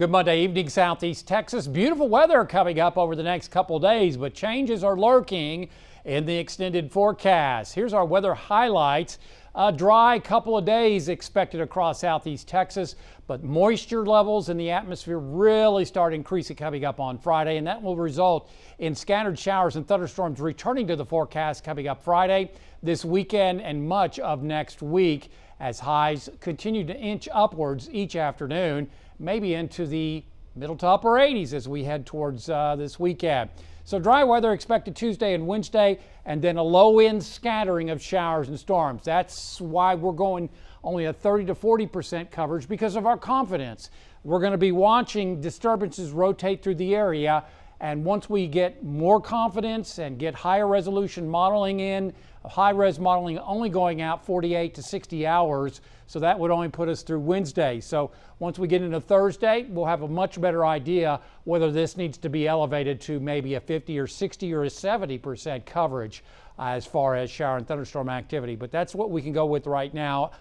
Good Monday evening, Southeast Texas. Beautiful weather coming up over the next couple days, but changes are lurking in the extended forecast. Here's our weather highlights. A dry couple of days expected across Southeast Texas, but moisture levels in the atmosphere really start increasing coming up on Friday, and that will result in scattered showers and thunderstorms returning to the forecast coming up Friday, this weekend, and much of next week as highs continue to inch upwards each afternoon, maybe into the middle to upper 80s as we head towards this weekend. So dry weather expected Tuesday and Wednesday, and then a low-end scattering of showers and storms. That's why we're going only a 30 to 40% coverage, because of our confidence. We're going to be watching disturbances rotate through the area, and once we get more confidence and get higher resolution modeling in, high-res modeling only going out 48 to 60 hours, so that would only put us through Wednesday. So once we get into Thursday, we'll have a much better idea whether this needs to be elevated to maybe a 50 or 60 or a 70% coverage as far as shower and thunderstorm activity. But that's what we can go with right now.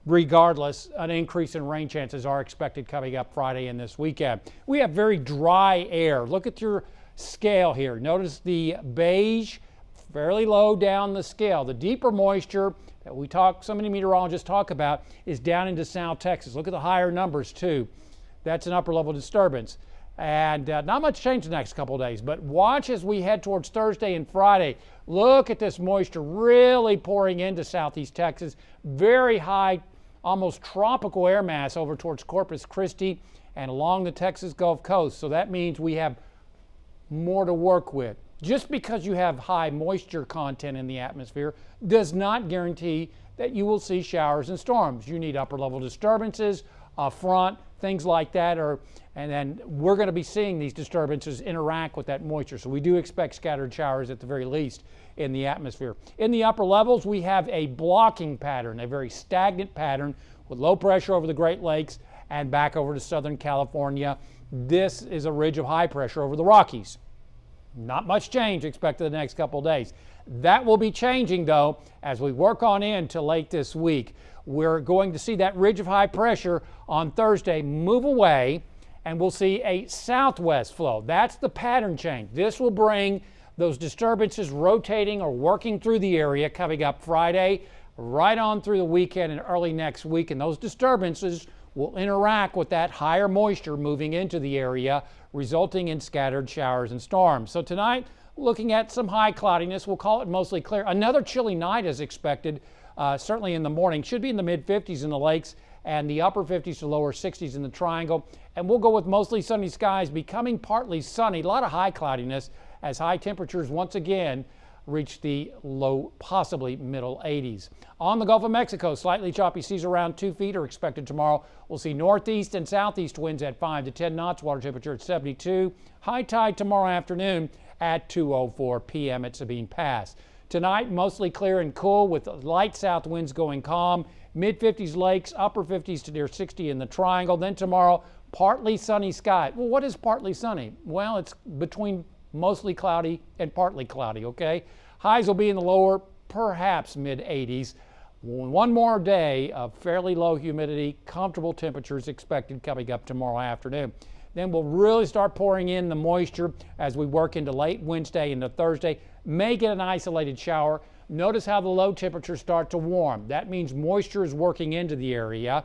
Regardless, an increase in rain chances are expected coming up Friday and this weekend. We have very dry air. Look at your scale here. Notice the beige, fairly low down the scale. The deeper moisture that so many meteorologists talk about is down into South Texas. Look at the higher numbers too. That's an upper level disturbance. And not much change the next couple of days, but watch as we head towards Thursday and Friday. Look at this moisture really pouring into Southeast Texas. Very high, almost tropical air mass over towards Corpus Christi and along the Texas Gulf Coast. So that means we have more to work with. Just because you have high moisture content in the atmosphere does not guarantee that you will see showers and storms. You need upper level disturbances, a front, things like that, and then we're going to be seeing these disturbances interact with that moisture. So we do expect scattered showers at the very least in the atmosphere. In the upper levels, we have a blocking pattern, a very stagnant pattern with low pressure over the Great Lakes and back over to Southern California. This is a ridge of high pressure over the Rockies. Not much change expected the next couple of days. That will be changing, though, as we work on into late this week. We're going to see that ridge of high pressure on Thursday move away, and we'll see a southwest flow. That's the pattern change. This will bring those disturbances rotating or working through the area coming up Friday, right on through the weekend and early next week, and those disturbances will interact with that higher moisture moving into the area, resulting in scattered showers and storms. So tonight, looking at some high cloudiness, we'll call it mostly clear. Another chilly night is expected, certainly in the morning. Should be in the mid-50s in the lakes and the upper 50s to lower 60s in the triangle. And we'll go with mostly sunny skies, becoming partly sunny. A lot of high cloudiness as high temperatures once again reach the low, possibly middle 80s. On the Gulf of Mexico, slightly choppy seas around 2 feet are expected tomorrow. We'll see northeast and southeast winds at 5 to 10 knots, water temperature at 72. High tide tomorrow afternoon at 2:04 p.m. at Sabine Pass. Tonight, mostly clear and cool with light south winds going calm. Mid-50s lakes, upper 50s to near 60 in the triangle. Then tomorrow, partly sunny sky. Well, what is partly sunny? Well, it's between mostly cloudy and partly cloudy, okay? Highs will be in the lower, perhaps mid-80s. One more day of fairly low humidity, comfortable temperatures expected coming up tomorrow afternoon. Then we'll really start pouring in the moisture as we work into late Wednesday into Thursday. May get an isolated shower. Notice how the low temperatures start to warm. That means moisture is working into the area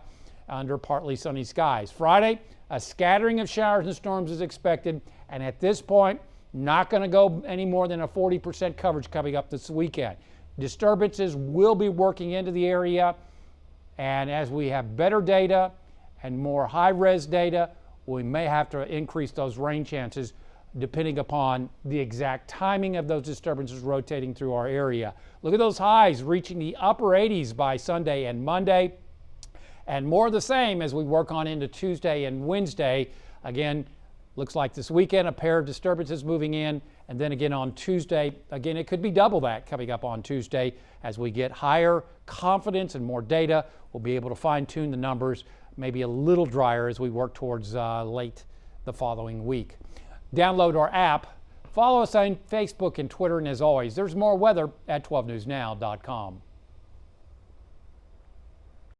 under partly sunny skies. Friday, a scattering of showers and storms is expected, and at this point, not going to go any more than a 40% coverage coming up this weekend. Disturbances will be working into the area, and as we have better data and more high-res data, we may have to increase those rain chances depending upon the exact timing of those disturbances rotating through our area. Look at those highs reaching the upper 80s by Sunday and Monday, and more of the same as we work on into Tuesday and Wednesday. Again, looks like this weekend a pair of disturbances moving in, and then again on Tuesday, again it could be double that coming up on Tuesday. As we get higher confidence and more data, we'll be able to fine-tune the numbers, maybe a little drier as we work towards late the following week. Download our app, follow us on Facebook and Twitter, and as always, there's more weather at 12newsnow.com.